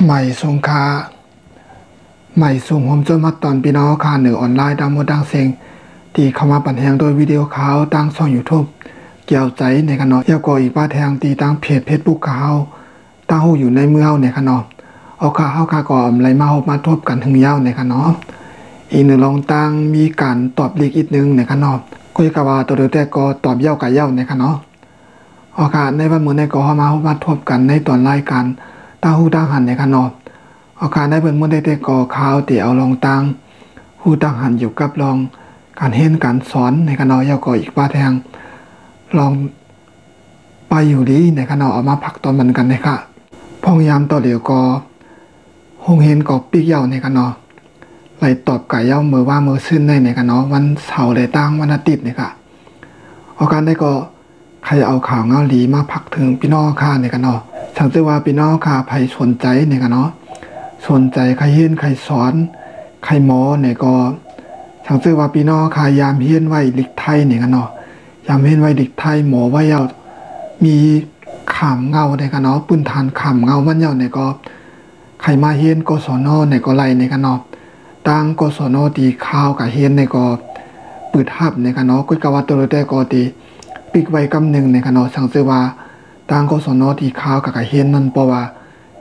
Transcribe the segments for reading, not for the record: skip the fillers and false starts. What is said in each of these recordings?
ใหม่สงค้าใหม่ส่งผมจนมาตอนพี่น้องค่ะเหนือออนไลน์ดังหมดดังเสียงที่เข้ามาปั่นแหงโดยวิดีโอข่าวตั้งช่อง YouTube เกี่ยวใจในขณะเกี่ยวกับอีกป้าแทงตีตั้งเพจFacebookข่าวตั้งหูอยู่ในเมืองในขณะเอาข่าวก่อมไรมาทบกันถึงยาวในขณะอีกหนึ่งลองตั้งมีการตอบลีกอีกนึงในขณะคุยกับว่าตัวเดียวแต่ก็ตอบเย้ากับเย้าในขณะเอาข่าวในวันเมื่อในก็มาทบกันในตอนรายการตั้งหูตั้งหันในขณะเอาการได้เบิ่งเมื่อได้แต่ก่อข่าวที่เอาลองตั้งหูตั้งหันอยู่กับลองการเห็นการสอนในขณะเย้าก็อีกป้าแทงลองไปอยู่ดีในขณะเอามาพักตอนมันกันนะคะพองยามต่อเดียวก็หงเห็นก็ปีกเย้าในขณะไหลตอบไก่เย้าเมื่อว่าเมื่อซื่นในขณะวันเสาร์ได้ตั้งวันอาทิตย์นะคะเอาการได้ก็ใครเอาข่าวเงาหลีมาพักถึงพี่น้องค่าในขณะสังเกตว่าพี่น้องค่าใครสนใจในขณะสนใจใครเห็นใครสอนใครหมอเนี่ยก็สังเกตว่าพี่น้องค่ายามเห็นไว้ลิกไทยเนี่ยกันเนาะยามเห็นไว้ลิกไทยหมอว่าเย้ามีขามเงาเนี่ยกันเนาะปืนฐานขามเงาวันเย้าเนี่ยก็ใครมาเห็นกศนเนี่ยก็ไล่เนี่ยกันเนาะตั้งกศนตีข้าวกับเห็นเนี่ยก็ปืดหับเนี่ยกันเนาะกุยกว่าตัวได้ก็ตีปิกไว้กำหนึ่งเนี่ยกันเนาะสังเกตว่าตั้งกศนตีข้าวกับเห็นนั่นเพราะว่า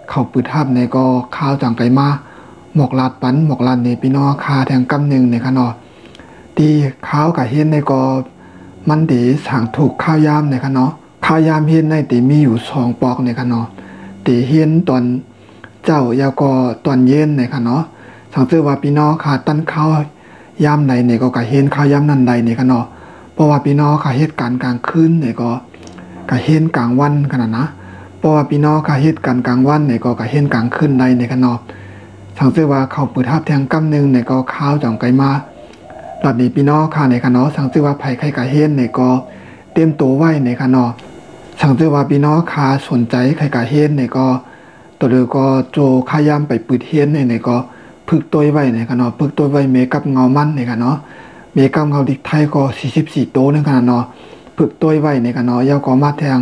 เขาปืดทับในก็ข้าวจังไกมาหมอกลาดปันหมอกลาดในพี่น้องคาแทงกำหนึ่งในขณะตีข้าวกับเห็นในก็มันดีสั่งถูกข้าวยามในขณะข้าวยามเห็นในตีมีอยู่2 ปอกในขณะตีเห็นตอนเจ้ายาวก็ตอนเย็นในขณะสังเกตว่าพี่น้องคาตั้นข้าวยามในก็กับเห็นข้าวยามนั่นใดในขณะเพราะว่าพี่น้องคาเหตุการณ์กลางคืนในก็กับเห็นกลางวันขนาดนะเพราะว่าพี่น้องค่ะเฮ็ดกันกลางวันเนี่ยก็เห็นกลางคืนได้ในขณะสังเกตว่าเขาเปิดทับแทงกำนึงเนี่ยก็ข้าวจังไกมาหลัดนี้พี่น้องค่ะในขณะสังเกตว่าไผใครก็เห็นเนี่ยก็เตรียมตัวไว้ในขณะสังเกตว่าพี่น้องค่ะสนใจใครก็เห็นเนี่ยก็ตัวเดียวก็โจขายามไปปืดเห็นเนี่ยก็พึกตัวไว้ในขณะพึกตัวไว้เมกับเงามันในขณะเมกับเงาดิกไทยก็44ตัวในขณะเนาะพึกตัวไว้ในขณะยาวก็มาแทง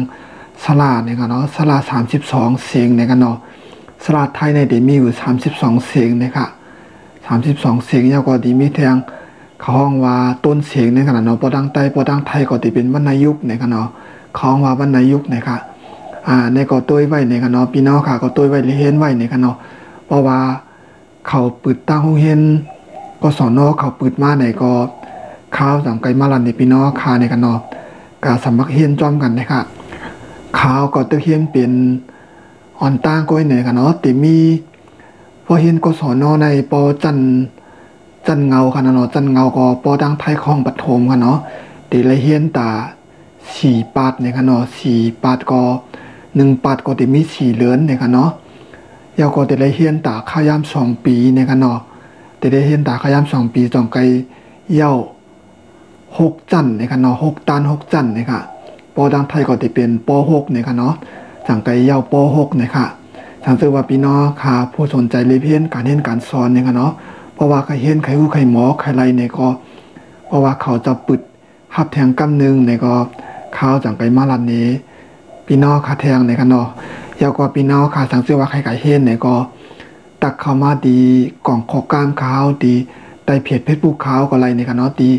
สลาเนี่ยกันเนาะสลา32เสียงเนี่ยกันเนาะสลาไทยในเดมีอยู่32เสียงนะคะ32เสียงยาวก็ดีมีแทงเขาห้องว่าต้นเสียงเนี่ยกันเนาะปอดังไทยก็ติเป็นวรรณยุกต์เนี่ยกันเนาะเขาห้องว่าวรรณยุกต์นะคะในก็ตัวไว้เนี่ยกันเนาะพี่น้องค่ะก็ตัวไว้เห็นไว้เนี่ยกันเนาะเพราะว่าเขาปืดตั้งห้องเห็นก็สอนอเขาปืดมาในก็ข้าวสังไกมาลันในพี่น้องค่ะเนี่ยกันเนาะกะสมัครเห็นจอมกันนะคะข่าวก็ตะเคียนเป็นอ่อนต่างก้อยเนี่ยค่ะเนาะติมีพอเห็นกศนในปอจันเงาค่ะเนาะจันเงาก็ปอดังไทยของปฐมค่ะเนาะติเลยเห็นตา4 ปาดเนี่ยค่ะเนาะ4 ปาดก็1 ปาดก็ติมี4เหลือนเนี่ยค่ะเนาะยาวก็ติเลยเห็นตาข้าวยาม2 ปีเนี่ยค่ะเนาะติได้เห็นตาข้าวยาม2 ปีจ่องไกเย้า6 จันเนี่ยค่ะเนาะ6 ตัน 6 จันเนี่ยค่ะปอดังไทยก็จะเป็นป.6เนี่ยค่ะเนาะจังไกเย้าป.6เนี่ยค่ะสังเกตว่าพี่น้องค่ะผู้สนใจเรียนการเรียนการสอนเนี่ยค่ะเนาะเพราะว่าใครเรียนใครรู้ใครหมอใครไรเนี่ยก็เพราะว่าเขาจะปึดหับแทงกำนึงเนี่ยก็เขาจังไกมาลันนี้พี่น้องค่ะแทงเนี่ยค่ะเนาะยาวกว่าพี่น้องค่ะสังเกตว่าใครเรียนเนี่ยก็ตักเข้ามาดีกล่องข้อกล้ามขาวดีไต่เพจFacebookขาวก็ไรเนี่ยค่ะเนาะดี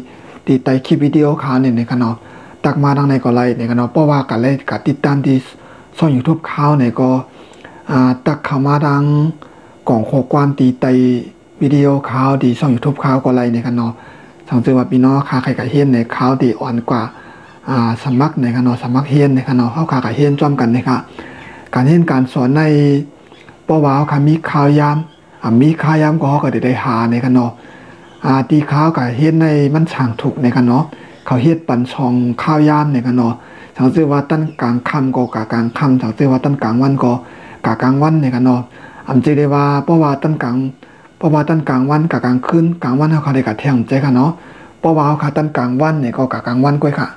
ไต่คลิปวิดีโอขาวเนี่ยค่ะเนาะตักมาทางในก็ไล่ในกันเนาะเพราะว่าการเล่นการติดตามที่ช่อง YouTube ข่าวเนี่ยก็ตักเข้ามาทางกล่องข้อความตีไตวิดีโอข่าวดีช่อง YouTube ข่าวก็ไล่ในกันเนาะสังเกตว่าพี่น้องค่ะใครก็เห็นในข่าวดีอ่อนกว่าสมัครในกันเนาะสมัครเห็นในกันเนาะเฮาค่ะก็เห็นจ้อมกันนะคะการเห็นการสอนในเพราะว่าค่ะมีข่าวยามมีข่าวยามก็เฮาก็ได้หาในกันเนาะตีข่าวก็เห็นในมันช่างถูกในกันเนาะเขาเฮ็ดปันช่องข้าวยามเนี่ยกันเนาะสังเกตว่าตั้นกลางค่ำก็กะกลางค่ำสังเกตว่าตั้นกลางวันก็กะกลางวันเนี่ยกันเนาะจะได้ว่าเพราะว่าตั้นกลางวันกะกลางคืนกลางวันเฮาค่ะได้กะแทงใจค่ะเนาะเพราะว่าเฮาค่ะตั้นกลางวันเนี่ยก็กะกลางวันก้อยค่ะ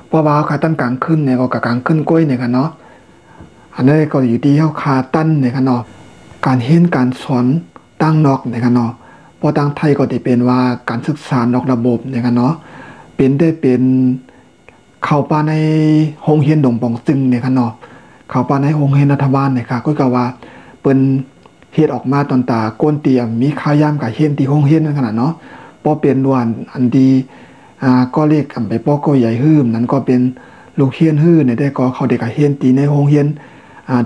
เพราะว่าเฮาค่ะตั้นกลางคืนเนี่ยก็กะกลางคืนก้อยเนี่ยค่ะเนาะอันนี้ก็อยู่ที่เฮาค่ะตั้นเนี่ยค่ะเนาะการเห็นการสอนตั้งนอกเนี่ยค่ะเนาะพอตั้งไทยก็สิเป็นว่าการศึกษานอกระบบเนี่ยค่ะเนาะเป็นเข้าป่าในโรงเรียนดงปองซึงเนี่ยค่ะเนาะเข้าป่าในโรงเรียนรัฐบาลเนี่ยค่ะก็ว่าเปิ้น เฮ็ดออกมาตอนตาก้นเตรียมมีข้าวยามกับเฮียนที่ห้องเฮียนนั่นขนาดเนาะพอเป็นด่วนอันดีก็เรียกกันไปป้อก็ใหญ่ฮื้มนั้นก็เป็นลูกเฮียนฮื้อเนี่ยได้ก็เขาเด็กกับเฮียนตีในห้องเฮียน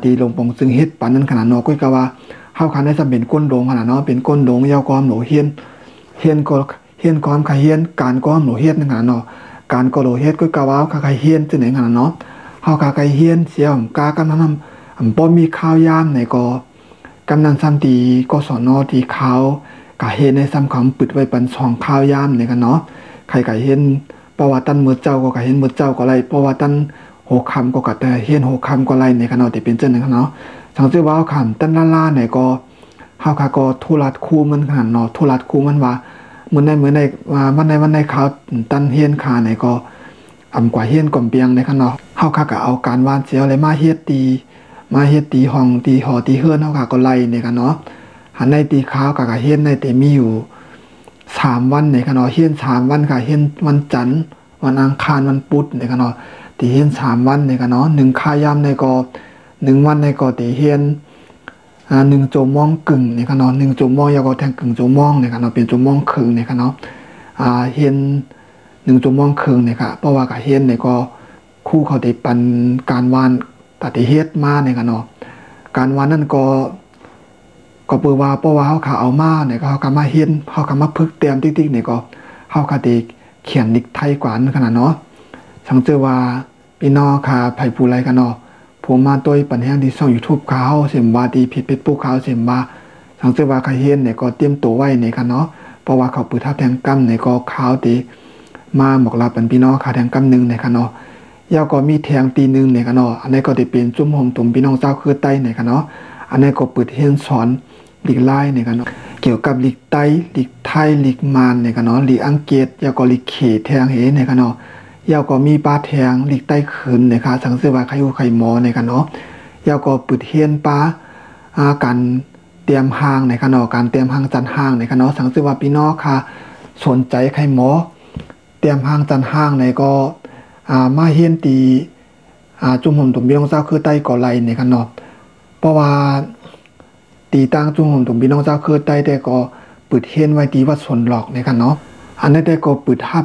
ตีลงปองซึ่งเฮ็ดปานนั้นขนาดเนาะก็กะว่าเฮาคันได้สำเป็นก้นโดงขนาดเนาะเป็นก้นโดงยาวกอมหนูเฮียนก็เฮียนกอมคาเฮียนการกอมหนูเฮ็ดนั่นขนาดเนาะการก็โลเฮ็ดก็กะว่าคาเฮียนจังไหนขนาดเนาะเฮาคาเฮียนเสียกากันนำบ่มีข้าวยามในก็กำนันซ้ำตีกสนที่เขากะเฮ็ดในซ้ำคำปึดไว้ปันช่องข้าวยามในกันเนาะใครกะเฮ็ดเพราะว่าตันมื้อเจ้าก็กะเฮ็ดมื้อเจ้าก็ไล่เพราะว่าตันโหคำก็กะแต่เฮ็ดโหคำก็ไล่ในกันเนาะที่เป็นจังนั้นเนาะสังเกตว่าคำตันล่าๆในก็เฮาคาก็ทุรัดคู่มันขนาดเนาะทุรัดคู่มันว่ามื้อในวันในเขาตันเฮ็ดคาในก็กว่าเฮ็ดก่อมเปียงในกันเนาะเฮาคาก็เอาการวานเสียวอะไรมาเฮ็ดตีห้องตีหอตีเฮือนเฮาก็ไล่ในกันเนาะหันในตีขาวก็เฮ็ดในแต่มีอยู่3วันในกันเนาะเฮ็ด3วันก็เฮ็ดวันจันทร์วันอังคารวันพุธในกันเนาะตีเฮ็ด3วันในกันเนาะ1ค่ายามในก็1วันในก็ตีเฮ็ด1โจมองกึ่งในกันเนาะ1โจมองยาวก็แทงกึ่งโจมองในกันเนาะเป็นโจมองครึ่งในกันเนาะเฮ็ด1โจมองครึ่งเนี่ยค่ะเพราะว่าก็เฮ็ดในก็คู่เขาได้ปันการวานตัดเฮ็ดมาในกันเนาะการวานนั่นก็เปิดว่าเพราะว่าเฮาขาเอามาเนี่ยก็เฮาก็มาเฮ็ดเฮาก็มาพึกเตรียมติ๊กๆเนี่ยก็เฮาก็ได้เขียนนิกไทยกว่านั้นขนาดเนาะสังเกตว่าพี่น้องค่ะไผผู้ไรกันเนาะผมมาตัวปันแห้งที่ช่อง YouTube เขาเสียมว่าดีผิดเป็นผู้เขาเสียมว่าสังเกตว่าใครเฮ็ดเนี่ยก็เตรียมตัวไว้เนี่ยกันเนาะเพราะว่าเขาเปิดทับแทงกำเนี่ยก็เขาตีมาบอกลาเป็นพี่น้องค่ะแทงกำนึงเนี่ยกันเนาะยาวก็มีแทงตีนึงเนี่ยกันเนาะอันนี้ก็ได้เป็นจุ่มหอมตุ่มพี่น้องเจ้าคือไต้เนี่ยกันเนาะอันนี้ก็เปิดเฮ็ดสอนลีกไล่เนี่ยกันเนาะเกี่ยวกับลีกไต้ลีกไทยลีกมานเนี่ยกันเนาะลีกอังกฤษยาวก็ลีกเขตแทงเฮเนี่ยกันเนาะยาวก็มีปลาแทงลีกไต้ขืนเนี่ยค่ะสังเกตว่าใครอยู่ใครหมอเนี่ยกันเนาะยาวก็เปิดเฮียนปลาการเตรียมห้างเนี่ยกันเนาะการเตรียมห้างจันห้างเนี่ยกันเนาะสังเกตว่าพี่น้องค่ะสนใจใครหมอเตรียมห้างจันห้างเนี่ยก็มาเฮียนตีจุ่มหอมตุ่มพี่น้องเจ้าคือไต้ก่อไล่เนี่ยกันเนาะเพราะว่าตีตั้งจุ่มหอมตุ่มพี่น้องเจ้าคือไต้แต่ก็เปิดเฮียนไว้ตีวัดสนหลอกเนี่ยกันเนาะอันนี้ได้ก็เปิดทับ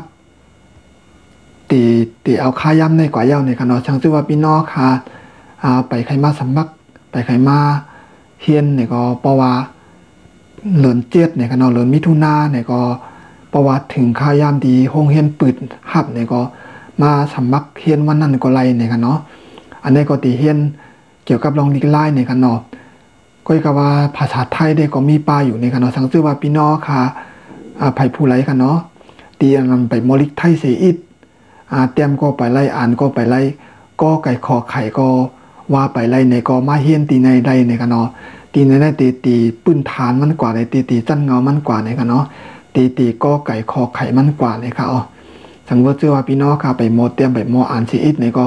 ตีเอาค่าย่ำในกว่าเย้าเนี่ยกันเนาะช่างชื่อว่าพี่น้องค่ะไปใครมาสมัครไปใครมาเฮียนเนี่ยก็เพราะว่าเหลือนเจ็ดเนี่ยกันเนาะเหลือนมิถุนาเนี่ยก็เพราะว่าถึงค่าย่ำดีห้องเฮียนเปิดหับเนี่ยก็มาสมัครเฮียนวันนั้นก็ไล่เนี่ยกันเนาะอันนี้ก็ตีเฮียนเกี่ยวกับลองลิกไล่เนี่ยกันเนาะก็คือว่าภาษาไทยได้ก็มีป้าอยู่ในกันเนาะสังชื่อว่าพี่น้องค่ะไผ่ผู้ไรกันเนาะตีนำไปมอลิกไทยเสียอิดเตรียมก็ไปไล่อ่านก็ไปไล่ก็ไก่คอไข่ก็ว่าไปไล่ในก็มาเฮียนตีในใดในกันเนาะตีในได้ตีปืนฐานมันกว่าในตีจันเงามันกว่าในกันเนาะตีก็ไก่คอไข่มันกว่าในค่ะสังเกตเชื่อว่าพี่น้องค่ะไปมอเตรียมไปมออ่านเสียอิดในก็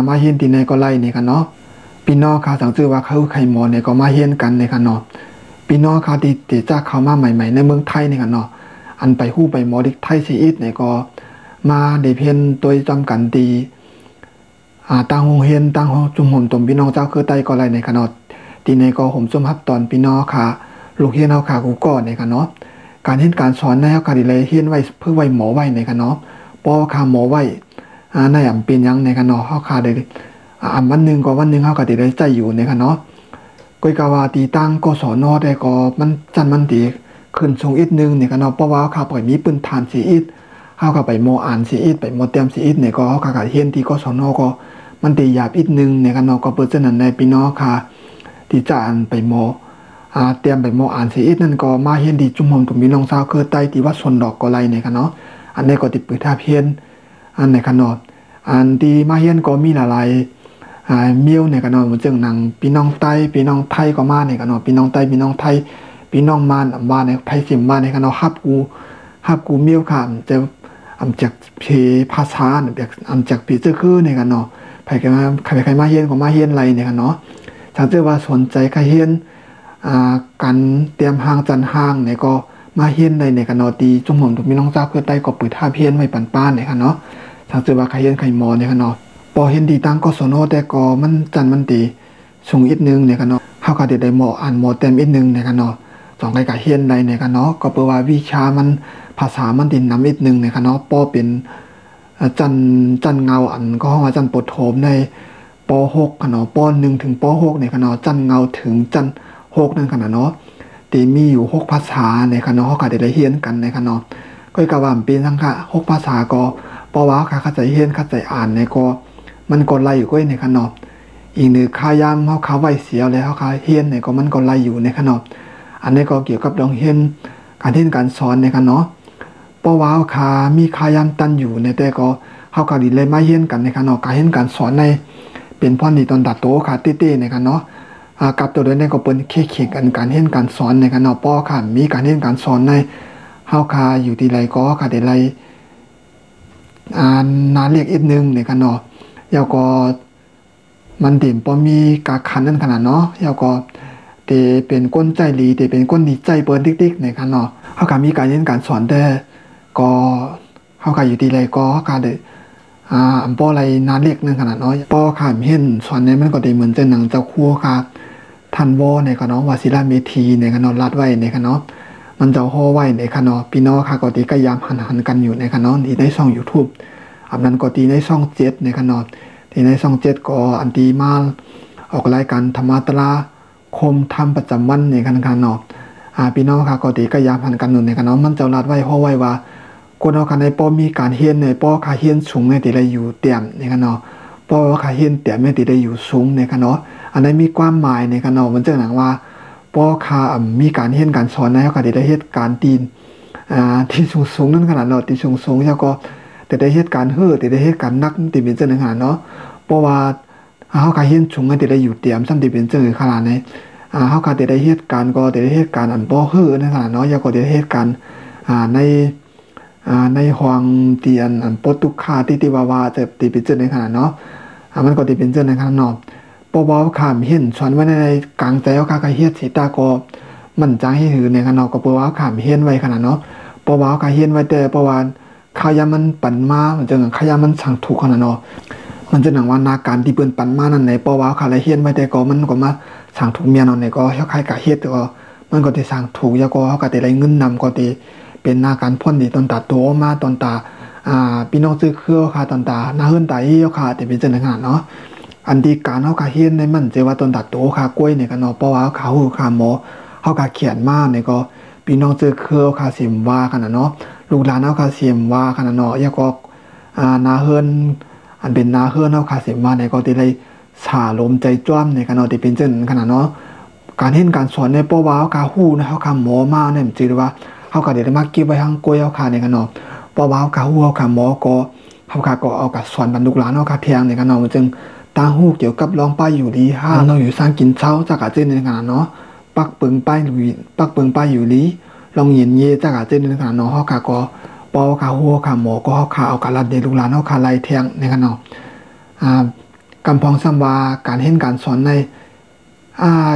มาเฮียนตีในก็ไล่ในกันเนาะพี่น้องค่ะสังเกตว่าเขาไข่หมอเนี่ยก็มาเฮียนกันในกันเนาะพี่น้องค่ะตีจ้าเขามาใหม่ๆในเมืองไทยในกันเนาะอันไปฮู้ไปมอดิกไทยเสียอิดในก็มาได้เพียนตัวจำกันตีตั้งโรงเรียนตั้งจุ่มห่มตุ่มพี่น้องเจ้าคือไต้ก็ไรในขนาดตีในก็ห่มจุ่มฮับตอนพี่น้องค่ะลูกเฮียนเฮาค่ะกูก่อในขนาดการเห็นการสอนในเฮาค่ะดิเลยเฮียนไว้เพื่อไว้หมอไว้ในขนาดปอค่ะหมอไว้ในเป็นยังในขนาดเฮาค่ะได้วันนึงก็วันนึงเฮาค่ะได้ใจอยู่ในขนาดก็กะว่าตีตั้งก็สอนอได้ก็มันจันมันตีขึ้นสูงอีกนึงในขนาดเพราะว่าค่ะปล่อยมีปืนฐานสิอีกเฮาก็ไปโมอ่านสิอิดไปโมเตรียมสิอิดเนี่ยก็เฮาก็เฮียนที่กศนก็มันตีหยาบอีกนึงเนี่ยกันเนาะก็เปิดฉะนั้นในพี่น้องค่ะที่จะอ่านไปโมเตรียมไปโมอ่านสิอิดนั่นก็มาเฮียนดีจุ่มหอมตุ่มพี่น้องสาวคือใต้ที่วัดสนดอกก็ไล่เนี่ยกันเนาะอันนี้ก็ติดปืนท่าเพียนอันในกันเนาะอันที่มาเฮียนก็มีหลายเมียวเนี่ยกันเนาะเหมือนจังหนังพี่น้องใต้พี่น้องไทยก็มาเนี่ยกันเนาะพี่น้องใต้พี่น้องไทยพี่น้องมานมาเนี่ยไผสิมมาเนี่ยกันเนาะฮับกูเมียวค่ะจะจากเพภาษาแบบจากปีเจอคือเนี่ยกันเนาะใครมาเฮียนของมาเฮียนไรเนี่ยกันเนาะสังเกตว่าสนใจใครเฮียนการเตรียมห้างจันห้างเนี่ยก็มาเฮียนในเนี่ยกันเนาะตีจุ่มหอมถูกมีน้องเจ้าเพื่อไต้ก็เปิดท่าเพี้ยนไว้ปันป้านเนี่ยกันเนาะสังเกตว่าใครเฮียนใครมอเนี่ยกันเนาะพอเฮียนดีตั้งก็สนอแต่ก็มันจันมันตีสูงอีกนึงเนี่ยกันเนาะเฮา เขาก็ได้หมออ่านหมอเต็มอีกนึงนะครับเนาะสองไก่กะเฮียนใดนะครับเนาะก็เปิดว่าวิชามันภาษามันดินนำอีกนึงนะครับเนาะปอเป็นจันเงาอันก็ห้องว่าจันปฐมในป .6 ขนาดป .1 ถึงป .6 ในขนาดจันเงาถึงจัน6นั่นขนาดเนาะตีมีอยู่6ภาษาในขนาดเขาก็ได้เรียนกันในขนาดก็กะว่าเป็นทั้งค่ะ6ภาษาก็ปว่าค่ะเข้าใจเรียนเข้าใจอ่านในก็มันก็ไล่อยู่ก้อยในขนาดอีกหนึ่งขายามเขาขาไว้เสียแล้วเขาขาเรียนในก็มันก็ไล่อยู่ในขนาดอันนี้ก็เกี่ยวกับเรื่องเรียนการเรียนการสอนในขนาดปว่าค่ะมีขายามตันอยู่ในแต่ก็เขาก็ดีเลยมาเรียนกันในขนาดการเรียนการสอนในเป็นพ่อนี่ตอนตัดโตค่ะเต้ๆในกันเนาะกับตัวเดินในก็เป็นเข่งกันการเรียนการสอนในกันเนาะป้อค่ะมีการเรียนการสอนในเฮาค่ะอยู่ที่ไรก็ค่ะได้ไรนาเรียกอีกนึงในกันเนาะยาวก็มันเด่นป้อมีกาคันนั่นขนาดเนาะยาวก็เตเป็นก้นใจหลีเตเป็นก้นดีใจเปิ้นติ๊กๆในกันเนาะเฮาค่ะมีการเรียนการสอนแต่ก็เฮาค่ะอยู่ที่ไรก็เฮาค่ะได้ป้ออะไรนาเรียกนึงขนาดน้อยป้อค่ะเห็นสอนในมันก็ได้เหมือนจะหนังเจ้าคู่ค่ะทันวอในกันเนาะวาศิลาเมธีในกันเนาะรัดไว้ในกันเนาะมันจะห่อไว้ในกันเนาะพี่น้องค่ะก็ตีก็ยามหันกันอยู่ในกันเนาะที่ในช่อง YouTube อันนั้นก็ตีในช่อง7ในกันเนาะที่ในช่อง7ก็อันตีมาออกรายการธรรมะตราคมธรรมประจำวันในกันเนาะพี่น้องค่ะก็ตีก็ยามหันกันอยู่ในกันเนาะมันจะรัดไว้ห่อไว้ว่าคนเอาคันในป้อมีการเฮียนในป้อขาเฮียนสูงในติได้อยู่เตี่ยมในกันเนาะป้อขาเฮียนเตี่ยมในติได้อยู่สูงในกันเนาะอันนั้นมีความหมายในกันเนาะมันจะหนังว่าป้อขามีการเฮียนการสอนในเขาก็ได้เหตุการณ์ตีนที่สูงนั่นขนาดเนาะที่สูงแล้วก็แต่ได้เหตุการณ์แต่ได้เหตุการณ์นักติเป็นเจ้าหนึ่งขนาดเนาะเพราะว่าเขาขาเฮียนสูงในติได้อยู่เตี่ยมซ้ำติเป็นเจ้าขนาดในเขาขาได้เหตุการณ์ก็ได้เหตุการณ์อันป้อนั่นขนาดเนาะแล้วก็ได้เหตุการณ์ในห้องเตียนโปรตุคาติวาวาจะตีเป็นเจ้าในขนาดเนาะมันก็ตีเป็นเจ้าในขนาดเนาะปวาวขามเห็นสอนไว้ในกลางใจเอาคาเฮียดสีตาก็มันจังให้หือในขนาดก็ปวาวขามเห็นไว้ขนาดเนาะปวาวคาเห็นไว้แต่ปวาวขายามันปั่นมามันจะขายามันสั่งถูกขนาดเนาะมันจะหนังว่านาการที่เปิ้นปั่นมานั่นไหนปวาวคาไรเห็นไว้แต่ก็มันก็มาสั่งถูกเมียนอนไหนก็เฮาคายกะเฮ็ดก็มันก็ได้สั่งถูกยาก็เฮาก็ได้ไรเงินนำก็ได้เป็นนาการพ่นดีตอนตาโตมาตอนตาพี่น้องซื้อเครือค่ะตอนตาหน้าเฮือนตาเฮียค่ะแต่เป็นจังได๋ขนาดเนาะอันที่การเฮาก็เฮียนในมันจะว่าตอนตาโตค่ะกล้วยเนี่ยก็เนาะเพราะว่าเขาฮู้ค่ะหมอเฮาก็เขียนมาเนี่ยก็พี่น้องซื้อเครือค่ะสิมว่าขนาดเนาะลูกหลานเฮาก็สิมว่าขนาดเนาะยาก็หน้าเฮือนอันเป็นหน้าเฮือนเฮาค่ะสิมว่าเนี่ยก็ได้สาลมใจจ้อมเนี่ยก็เนาะที่เป็นจังขนาดเนาะการเฮ็ดการสอนในเพราะว่าเฮาก็ฮู้นะเฮาก็หมอมาเนี่ยมันสิว่าเฮาก็ได้มาเก็บไว้ทางกล้วยเฮาค่ะเนี่ยก็เนาะเพราะว่าเฮาก็ฮู้เฮาก็หมอก็เฮาก็เอาก็สอนบรรลุหลานเฮาก็เพียงเนี่ยก็เนาะมันจึงตาฮู้เกี่ยวกับลองป้ายอยู่ดีห้าเราอยู่สร้างกินเช้าจากอาเจนในขนาดเนาะปักเปิงป้ายอยู่ลีลองเย็นเยจากอาเจนในขนาดเนาะเฮาก็ปอค่ะฮู้ค่ะหมอก็เฮาค่ะเอากะลัดเดลูกหลานเฮาค่ะไล่เทียงในขนาดเนาะกำพองซ้ำว่าการเฮ็ดการสอนใน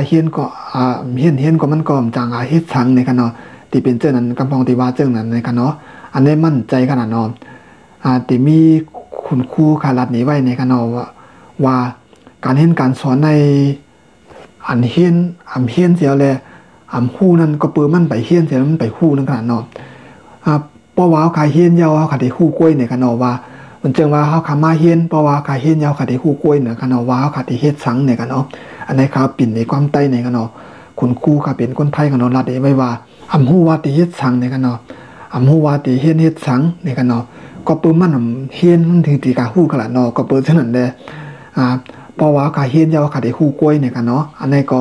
เฮียนก็เฮียนก็มันก็จังเฮ็ดสังในขนาดที่เป็นเจ้านั้นกำพองที่ว่าเจ้านั้นในขนาดเนาะอันนี้มั่นใจขนาดเนาะที่มีคุณครูค่ะรัดนี้ไว้ในขนาดว่าการเฮ็ดการสอนในอันเฮียนเสียแล้วฮู้นั่นก็เปิ้มันไปเฮียนเสียมันไปฮู้นั่นขนาดเนาะเพราะว่าเฮาเฮียนยาวเฮาได้ฮู้กล้วยในขนาดว่ามันจึงว่าเฮามาเฮียนเพราะว่าเฮียนยาวได้ฮู้กล้วยในขนาดว่าเฮาได้เฮ็ดสังในขนาดอันนี้ครับปิ่นในความใต้ในขนาดคุณครูค่ะเป็นคนไทยขนาดรัดไว้ว่าฮู้ว่าได้เฮ็ดสังในขนาดฮู้ว่าได้เฮ็ดสังในขนาดก็เปิ้มันเฮียนมันถึงที่กะฮู้ขนาดเนาะก็เปิ้ฉะนั้นแหละเพราะว่าเฮียนยาวได้ฮู้กล้วยในขนาดอันนี้ก็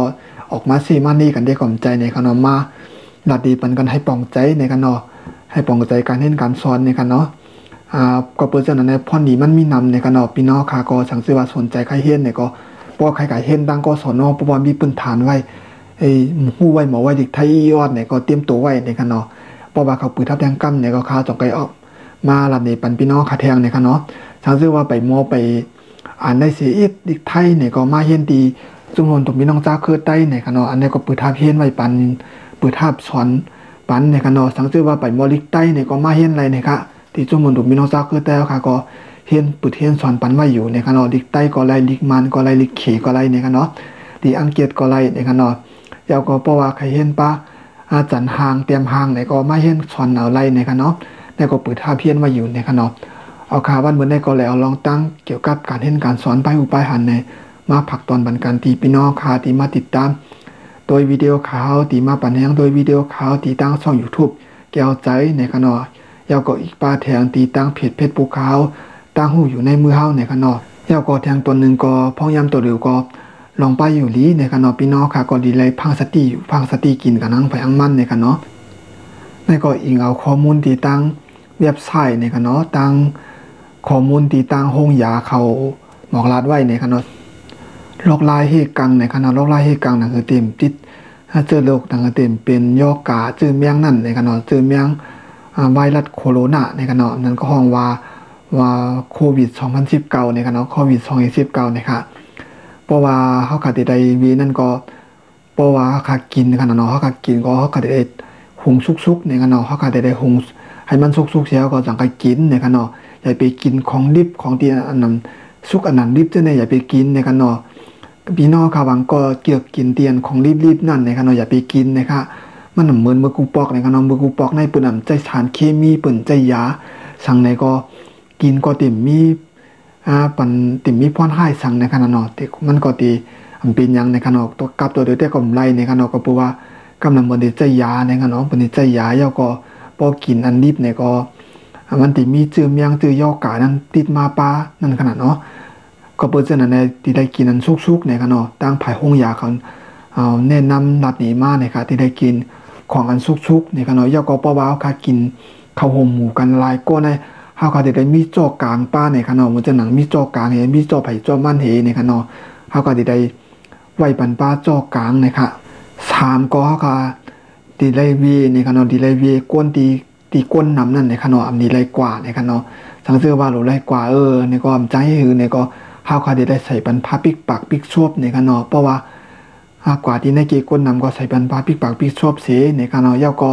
ออกมาสิมานี่กันได้กล่อมใจในขนาดมาลัดดีปันกันให้ปองใจในขนาดให้ปองใจการเฮ็ดการสอนในขนาดก็เปิ้ฉะนั้นในพ่อนี้มันมีนำในขนาดพี่น้องค่ะก็สังสิว่าสนใจใครเฮ็ดเนี่ยก็บ่ใครก็เฮ็ดดังก็สอนเพราะว่ามีพื้นฐานไว้ฮู้ไว้หมอไว้เด็กไทยยอดเนี่ยก็เตรียมตัวไว้ในขนาดเพราะว่าเขาปืนทับแทงกำเนี่ยก็ค่าจอกไกออกมาลัดนี้ปันพี่น้องค่ะแทงในขนาดสังสิว่าไปหมอไปอ่านได้เสียอีกเด็กไทยเนี่ยก็มาเฮ็ดดีจุมนตรงพี่น้องจ้าคือใต้ในขนาดอันนี้ก็ปืนทับเฮ็ดไว้ปันปืนทับสอนปันในขนาดสังสิว่าไปหมอลิกใต้เนี่ยก็มาเฮ็ดอะไรเนี่ยค่ะที่จุมนตรงพี่น้องจ้าคือใต้ค่ะก็เฮียนปืนเฮียนสอนปันไว้อยู่ในขนาดลิกใต้ก็ไล่ลิกมันก็ไล่ลิกเขก็ไล่ในขนาด ที่อังกฤษก็ไล่ในกันเนาะเจ้าก็เพราะว่าใครเห็นปะอาจารย์ห่างเตรียมห่างไหนก็ไม่เห็นสอนเอาไล่ในกันเนาะในก็เปิดท่าเพี้ยนมาอยู่ในกันเนาะเอาข่าววันเหมือนในก็แล้วลองตั้งเกี่ยวกับการเห็นการสอนไปอุปายหันในมาผักตอนบันการตีพี่น้องค่ะที่มาติดตามโดยวิดีโอข่าวที่มาปั่นแหงโดยวิดีโอข่าวที่ตั้งช่อง YouTube แก้วใจในกันเนาะเจ้าก็อีกป้าแทงตีตั้งเพจปูขาวตั้งหูอยู่ในมือเฮาในกันเนาะเจ้าก็แทงตัวหนึ่งก็พ้องยำตัวเดียวก็ลองไปอยู่ลีในกันเนาะพี่น้องค่ะก็ดีเลยพังสติอยู่พังสติกินกันนั่งไปอังมันในกันเนาะในก็อิงเอาข้อมูลที่ตั้งเว็บไซต์ในกันเนาะตั้งข้อมูลที่ตั้งห้องยาเขาหมอกลาดไว้ในกันเนาะโรคลายเฮกังในกันเนาะโรคลายเฮกังนั่นคือเต็มติดถ้าเจอโรคนั่นคือเต็มเป็นยอกาเจอเมียงนั่นในกันเนาะเจอเมียงไวรัสโคโรนาในกันเนาะนั่นก็ห้องว่าโควิด2019ในกันเนาะโควิด2019นะครับเพราะว่าเขาขาดได้วีนั่นก็เพราะว่าเขาขาดกินกันเนาะเขาขาดกินก็เขาขาดได้หุงซุกๆในกันเนาะเขาขาดได้หุงให้มันซุกๆเสียก็จังก็กินในกันเนาะอย่าไปกินของดิบของที่อันนั้นซุกอันนั้นดิบจะเนี่ยอย่าไปกินในกันเนาะพี่น้องค่ะวังก็เกี่ยวกินเตียนของรีบๆนั่นในกันเนาะอย่าไปกินนะคะมันเหมือนเมื่อกูปอกในกันเนาะเมื่อกูปอกในปุ่นใจสารเคมีปุ่นใจยาสั่งในก็กินก็ติ่มมีปันติ่มมีพรให้สั่งในขณะนอติมันก็ตีอันเป็นยังในขณะตัวกับตัวเดียวแต่ก็ไล่ในขณะก็เพราะว่ากำลังบนใจยาในขณะบนใจยาเยาก็พอกินอันดิบในก็มันติ่มมีจืดเมียงจืดยอกานั้นติดมาปานั่นขนาดเนาะก็เปิดเจอในที่ได้กินอันซุกๆในขณะตั้งภายห้องยาเขาแนะนำรัดหนีมาในค่ะที่ได้กินของอันซุกๆในขณะเยาก็เพราะว่าเขากินข้าวห่มหมูกันลายก้นในเขาก็ได้มีจอกลางป้าในขณะมันจะหนังมีจอกลางเห็นมีจอไผ่จอมันเห็นในขณะเขาก็ได้ไว้ปันป้าจอกลางในค่ะ3ก็เขาก็ดีไลวีในขณะดีไลวีก้นตีก้นน้ำนั่นในขณะอันดีไลกว่าในขณะสังเกตว่าหรือไลกว่าในก็ใจหือในก็เขาก็ได้ใส่ปันผ้าปิกปากปิกชวบในขณะเพราะว่ากว่าที่ในกีก้นน้ำก็ใส่ปันผ้าปิกปากปิกชวบเสียในขณะเย้าก็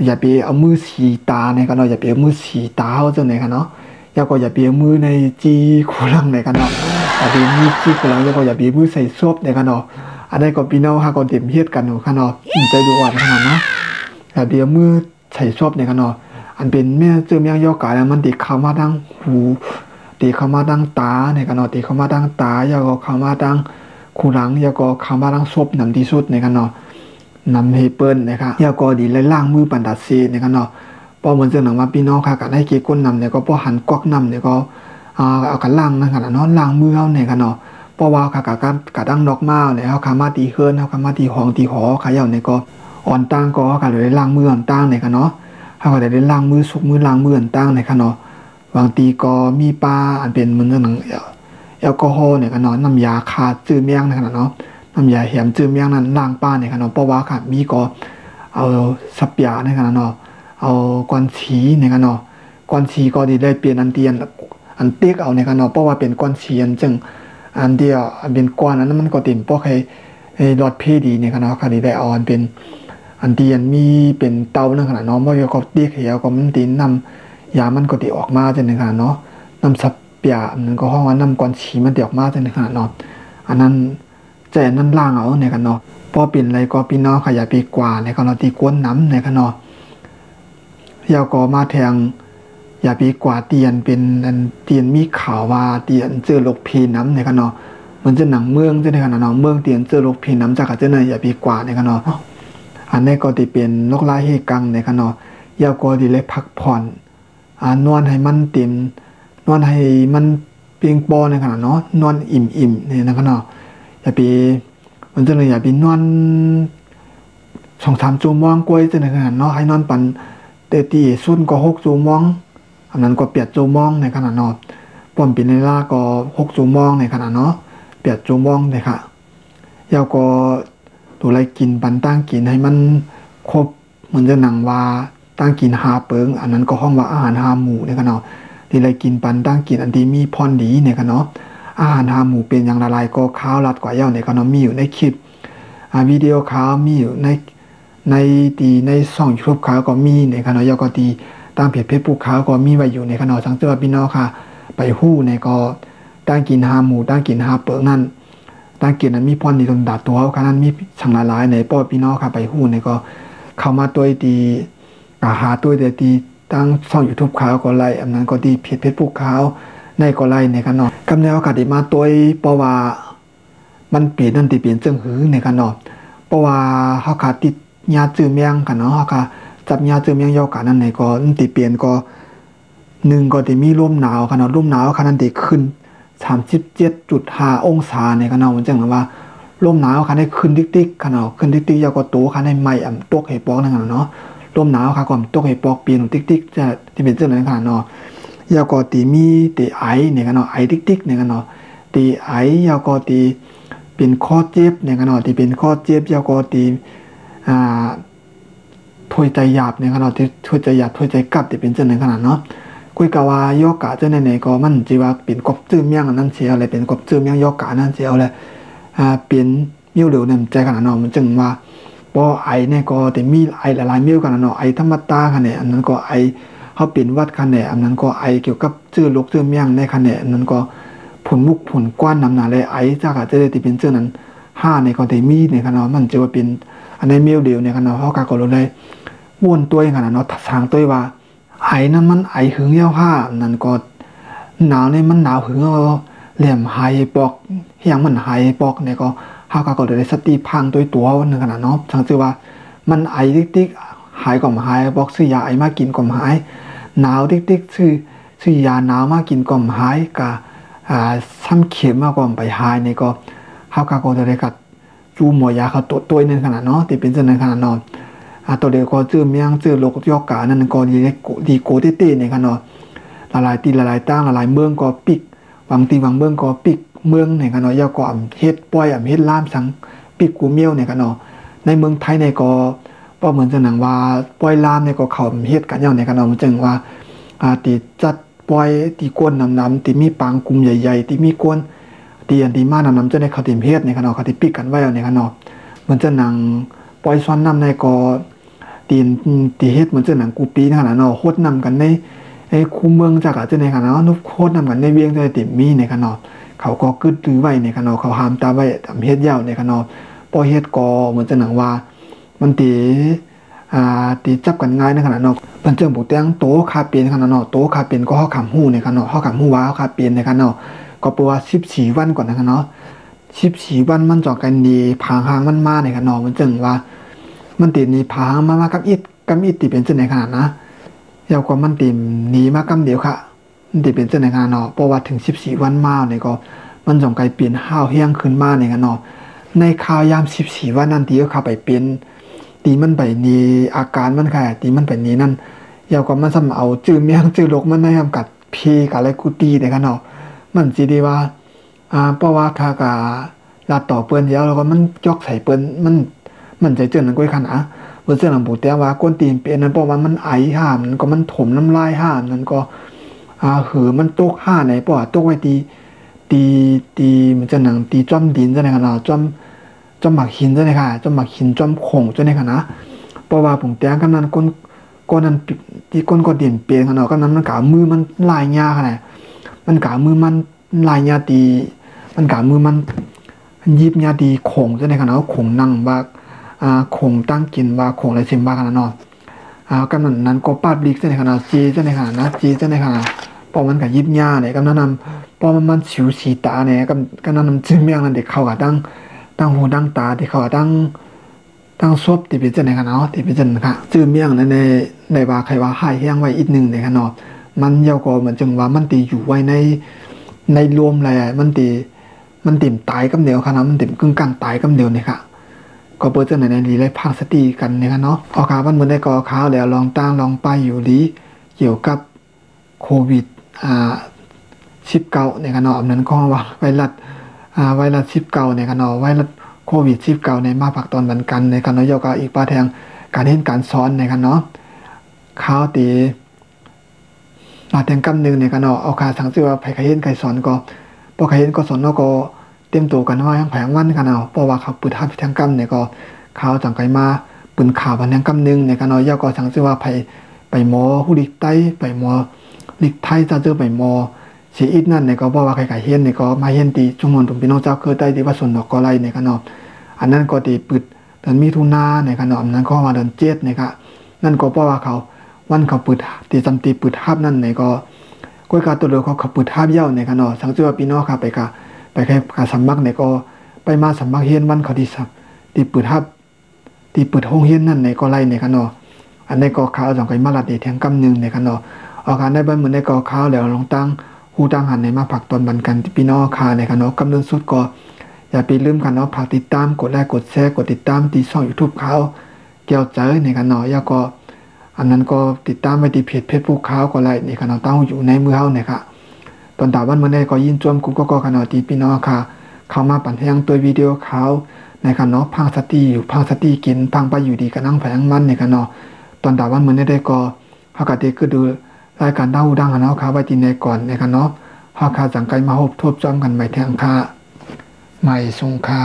อย่าไปเอามือสีตาในกันเนาะอย่าไปเอามือสีตาเขาจังไหนกันเนาะอย่าก็อย่าไปเอามือในจีขุลังในกันเนาะอย่าไปมือจีขุลังอย่าก็อย่าไปมือใส่ซบในกันเนาะอันนี้ก็พี่น้องฮะก็เต็มเฮ็ดกันอยู่กันเนาะใจดูอ่อนขนาดนะอย่าไปเอามือใส่ซบในกันเนาะอันเป็นแม่เจอแม่ยอกาแล้วมันติดเข้ามาดังหูติดเข้ามาดังตาในกันเนาะติดเข้ามาดังตาอย่าก็เข้ามาดังขุลังอย่าก็เข้ามาดังซบนำที่สุดในกันเนาะนำให้เปิ้ลนะครับยาก็ดีเลยล่างมือปันดัดเซนะครับเนาะพอเหมือนเจอหนังมาพี่น้องค่ะกันให้เกี่ยก้นนำเนี่ยก็พอหันกวักนำเนี่ยก็เอากันล่างนะครับเนาะล่างมือเอาเนี่ยกันเนาะเพราะว่าค่ะกับดังดอกไม้เนี่ยเขาขามาตีเฮิร์นเขาขามาตีห้องตีหอขายาวเนี่ยก็อ่อนตั้งก็ค่ะเลยล่างมืออ่อนตั้งเนี่ยกันเนาะเขาก็ได้ล่างมือสุกมือล่างมืออ่อนตั้งเนี่ยกันเนาะบางทีก็มีปลาอันเป็นเหมือนหนังแอลกอฮอล์เนี่ยกันเนาะน้ำยาขาดจืดเมี่ยงนะครับเนาะน้ำยาแหมจืดเมี่ยงนั้นล้างป้าเนี่ยกันเนาะเพราะว่าค่ะมีก็เอาสับยาเนี่ยกันเนาะเอาก้อนฉีเนี่ยกันเนาะก้อนฉีก็ดีได้เปลี่ยนอันเตียนอันเต็กเอาเนี่ยกันเนาะเพราะว่าเป็นก้อนฉีอันจึงอันเดียวเป็นก้อนนั้นมันก็ติ่มเพราะใครหลอดเพดีเนี่ยกันเนาะค่ะดีได้เอาอันเป็นอันเตียนมีเป็นเตาเนี่ยขนาดเนาะเพราะว่าก็เต็กเหี่ยวก็มันตีนนำยามันก็ติออกมาจังเนี่ยขนาดเนาะน้ำสับยามันก็ห้องว่าน้ำก้อนฉีมันติออกมาจังเนี่ยขนาดเนาะอันนั้นใจนั่นล่างเอาเนี่ยกันเนาะพอเป็นอะไรก็พี่น้องขยายปีกว่าเนี่ยกันเนาะตีก้นน้ำเนี่ยกันเนาะยาวก็มาแทงอย่าปีกว่าเตียนเป็นอันเตียนมีข่าวว่าเตียนเจอโรคพีน้ำเนี่ยกันเนาะมันจะหนังเมืองจะเนี่ยกันเนาะเมืองเตียนเจอโรคพีน้ำจากเจ้าเนี่ยอย่าปีกว่าเนี่ยกันเนาะอันนี้ก็ตีเป็นโรคลายเฮกังเนี่ยกันเนาะยาวก็ดีเลยพักผ่อนนวดให้มันเต็มนวดให้มันเพียงพอเนี่ยกันเนาะนวดอิ่มเนี่ยกันเนาะอย่าไปมันจะเลยอย่าไปนอน2-3 ชั่วโมงกว่าจะในขนาดเนาะให้นอนปันเตตีสุดก็6 ชั่วโมงอันนั้นก็8 ชั่วโมงในขนาดเนาะป้อมปีในล่าก็6 ชั่วโมงในขนาดเนาะ8 ชั่วโมงเลยค่ะยาวก็ตัวอะไรกินปันตั้งกินให้มันครบเหมือนจะหนังว่าตั้งกิน5 เปิงอันนั้นก็ห้องว่าอาหาร5 หมู่ในขนาดที่อะไรกินปันตั้งกินอันที่มีพรดีในขนาดเนาะอาหาร5 หมู่เป็นอย่างละลายก็ข้าวรัดกว่าเย้าในขนมมีอยู่ในคลิปวิดีโอข้าวมีอยู่ในช่อง YouTube ข้าวก็มีในขนมเย้าก็ตีตั้งเพจFacebookข้าวก็มีไว้อยู่ในขนมสังเกตว่าพี่น้องค่ะไปหู้ในก็ตั้งกิน5 หมู่ตั้งกิน5 เปิงนั่น ตั้งเกียรตินั้นมีพรดีตนดาตัวขนาดมีช่างหลายในป้อพี่น้องค่ะไปหู้ในก็เข้ามาตัวดีหาตัวดีตั้งช่อง YouTube ขาวก็ไล่อันนั้นก็ดีเพจปุ๊กขาวในก็ไล่ในกันเนาะกำเนิดโอกาสมาตัวเพราะว่ามันเปลี่ยนนั่นติเปลี่ยนจึงหือในกันเนาะเพราะว่าเขาขาดติดยาจืดเมียงกันเนาะเขาขาจับยาจืดเมียงยอกันนั่นในก็ติเปลี่ยนก็หนึ่งก็ติมีลมหนาวกันเนาะลมหนาวขนาดติขึ้น37.5 องศาในกันเนาะมันจังว่าลมหนาวคันได้ขึ้นติ๊กๆกันเนาะขึ้นติ๊กๆยาวก็โตคันได้ไหม้ตกให้ปอกนั่นกันเนาะลมหนาวค่ะก่อนตกให้ปอกเปลี่ยนติ๊กๆจะที่เป็นจังนั้นกันเนาะยาวก็ติมีติไอในกันเนาะไอติ๊กๆในกันเนาะติไอยาวก็ติเป็นข้อเจ็บในกันเนาะที่เป็นข้อเจ็บยาวก็ติถ้วยใจหยาบในกันเนาะที่ถ้วยใจหยาบถ้วยใจกัดที่เป็นจังนั้นขนาดเนาะคุยกะว่ายอกะเจ้าไหนก็มันจีว่าเป็นกบจื้อเมียงนั่นเสียอะไรเป็นกบจื้อเมียงยอกะนั่นเสียอะไรเป็นมิ้วเหลวเนี่ยใจขนาดนั้นมันจึงว่าพอไอเนี่ยก็แต่มีไอหลายๆมิ้วกันเนาะไอธรรมตาค่ะเนี่ยอันนั้นก็ไอเขาเป็นวัดค่ะเนี่ยอันนั้นก็ไอเกี่ยวกับจื้อลกจื้อเมียงในค่ะเนี่ยอันนั้นก็ผลมุกผลกว้านนำหนาเลยไอจากอาจจะได้ที่เป็นจื้อนั้น5เนี่ยก็แต่มีเนี่ยค่ะเนาะมันจะว่าเป็นอันในมิ้วเหลวเนี่ยค่ะเนาะเขาก็เลยม้วนตัวอย่างนั้นเนาะทางตัวว่าไอนั้นมันไอหึงเย้าผ้านั่นก็หนาวนี่มันหนาวหึงเหลี่ยมหายปอกเฮียงมันหายปอกเนี่ยก็เฮาก็ได้สติพังตัวนึงขนาดเนาะจังซื่อว่ามันไอติ๊กๆหายก็บ่หายปอกซื้อยาไอมากินก็บ่หายหนาวติ๊กๆซื้อยาหนาวมากินก็บ่หายก็ซ้ำเข็มมาก็ไปหายนี่ก็เฮาก็ได้กัดจูหมอยาเขาตัวนึงขนาดเนาะที่เป็นจังนั้นขนาดเนาะตัวเดียวก็จื้อเมียงจื้อโลกยอกกานั่นก็ดีโกเต้ๆในกันเนาะหลายตีหลายตั้งหลายเมืองก็ปิกบางตีบางเมืองก็ปิกเมืองในกันเนาะยาก็เฮ็ดปล่อยเฮ็ดล่ามสังปิกกูเมียวในกันเนาะในเมืองไทยในก็บ่เหมือนจะหนังว่าปล่อยล่ามในก็เขาเฮ็ดกันอย่างในกันเนาะมันจึงว่าตีจัดปล่อยตีก้นน้ำตีมีปางกลุ่มใหญ่ๆตีมีก้นตีอันตีมาน้ำจะได้เขาติมเฮ็ดในกันเนาะเขาติปิกกันไว้ในกันเนาะเหมือนจะหนังปล่อยซ้อนน้ำในก็ตีเฮ็ดเหมือนเจ้าหนังกูปีขนาดเนาะโคตรนำกันในคูเมืองจากอาจจะในขนาดนุโคตรนำกันในเวียงจะติมีในขนาดเขาก็กึดตื้อไว้ในขนาดเขาหามตาไว้ทำเฮ็ดยาวในขนาดพอเฮ็ดก็เหมือนเจ้าหนังว่ามันตีจับกันง่ายในขนาดเนาะเป็นเจ้าบุตรแตงโตคาเปลี่ยนขนาดเนาะโตคาเปลี่ยนก็เฮาขำหู้ในขนาดเฮาขำหู้ว่าคาเปลี่ยนในขนาดเนาะก็แปลว่า14วันก่อนในขนาด14วันมันจอกันดีผางหางมันมาในขนาดมันจึงว่ามันติดนี่ผางมากับอิดติเป็นจังได๋ขนาดนะยาวกว่ามันติหนีมากำเดียวค่ะมันติเป็นจังได๋ขนาดเนาะเพราะว่าถึง14วันมาเนี่ยก็มันจงไกลเปลี่ยนห้าวเฮียงขึ้นมาในกันเนาะในข่าวยาม14วันนั้นตีก็เข้าไปเปลี่ยนตีมันไปนี่อาการมันค่ะตีมันไปนี่นั่นยาวกว่ามันซ้ำเอาจื้อเมียงจื้อลกมันได้ทำกัดพีกับอะไรกูตีในกันเนาะมันสิดีว่าเพราะว่าถ้ากะลาต่อเปิ้นแล้วก็มันยอกใส่เปิ้นมันใจเจือนนั่นก้อยคันเมื่อเสื้อหลังปูแต่ว่าก้นตีนเปลี่ยนนั้นเพราะว่ามันไอห้ามมันก็มันถมน้ำลายห้ามนั้นก็หือมันตกห้าไหนป่ะตกไว้ตีมันจะหนังตีจ้อมดินจะในขนาดจ้อมหมักหินจะในค่ะจ้อมหมักหินจ้อมโข่งจะในขนาดเพราะว่าผมแต่กันนั้นก้นนั้นที่ก้นก็เด่นเปลี่ยนขนาดก็นั้นมันกะมือมันลายยาขนาดมันกะมือมันลายยาตีมันกะมือมันยิบยาดีโข่งจะในขนาดโข่งนั่งว่าคงตั้งกินว่าคงอะไรเช่นบ้ากันเนาะกำนันนั้นก็ปาดบลิกเส้นในขนาดจีเส้นในขนาดนะจีเส้นในขนาดพอมันกับยิบหญ้าเนี่ยกำนันนำพอมันฉิวสีตาเนี่ยกำนันนำจึงเมียงนั้นเด็กเขากับตั้งหูตั้งตาเด็กเขากับตั้งซบที่เป็นเส้นในขนาดที่เป็นเส้นค่ะจึงเมียงในว่าใครว่าหายแห้งไว้อีกหนึ่งในขนาดมันเยาก็เหมือนจังว่ามันตีอยู่ไว้ในรวมอะไรมันติ่มตายกำเดียวขนาดมันติ่มกึ่งกลางตายกำเดียวเนี่ยค่ะก็เปิดเจอในรีเลยพังสติกันนะครับเนาะออกข่าวมันเหมือนได้ก่อข่าวแล้วลองไปอยู่ดีเกี่ยวกับโควิด19เนี่ยกันเนาะอันนั้นก็ว่าไวรัส19เนี่ยกันเนาะไวรัสโควิด19ในมาผักตอนบันกันในกันเนาะยกอีกป้าแทงการเห็นการสอนในกันเนาะข่าวตีมาแทงกำนึงเนี่ยกันเนาะเอาข่าวสังเกตว่าไผใครเห็นใครสอนก็พอใครเห็นก็สอนเนาะก็เต็มตัวกันว่ายังแผงวันกันเอาเพราะว่าเขาปืนทับทางกำเนี่ยก็เขาจังไกมาปืนข่าวพันทางกำนึงในกันเอาย่อก็สังเกตว่าไปหมอผู้ลิกไตไปหมอลิกไทยจะเจอไปหมอ สีอิดนั่นเนี่ยก็บอกว่าใครๆเฮียนเนี่ยก็มาเฮียนตีจงนวนตุ่มพี่น้องเจ้าเคยได้ที่ว่าส่วนดอกกอไลเนี่ยกันเนาะอันนั้นก็ตีปึดเดือนมิถุนาเนี่ยกันเนาะนั้นก็มาเดือนเจ็ดเนี่ยครับนั่นก็เพราะว่าเขาวันเขาปึดตีจำตีปึดทับนั่นเนี่ยก็ก้อยการตัวเดียวเขาปึดทับเย้าเนี่ยกันเนาะสังเกตว่าพี่น้องครับไปแค่การสมัครเนี่ยก็ไปมาสมัครเฮียนวันเขาตีปึดทับตีปึดห้องเฮียนนั่นเนี่ยก็ไล่เนี่ยกันเนาะอันนี้ก็ข่าวสองไก่มาลัดเดียงกำหนึ่งเนี่ยกันเนาะออกการได้บ้านเหมือนได้ก็ข่าวแล้วลงตั้งหูตั้งหันในมาผักตอนบันกันพี่น้องค่ะในกันเนาะกำลังสุดก็อย่าไปลืมกันเนาะฝากติดตามกดไลค์กดแชร์กดติดตามที่ช่อง YouTube เขาเกี่ยวใจในกันเนาะแล้วก็อันนั้นก็ติดตามไปที่เพจภูเขาก็ไลค์ในกันเนาะตั้งอยู่ในมือเฮาเนี่ยค่ะตอนตาวันเมื่อได้ก็ยินจวมกูก็กันเนาะที่พี่น้องค่ะเข้ามาปั่นแห้งตัววิดีโอเขาในกันเนาะพังสติอยู่พังสติกินพังไปอยู่ดีกันนั่งแผงมันในกันเนาะตอนตาวันเมื่อได้ก็เฮาก็ได้คือดูรายการดาวดังเนาะค่ะไว้ที่ในก่อนในกันเนาะฮาคาสังไกมาพบทบจอมกันใหม่แทงคาใหม่สงคา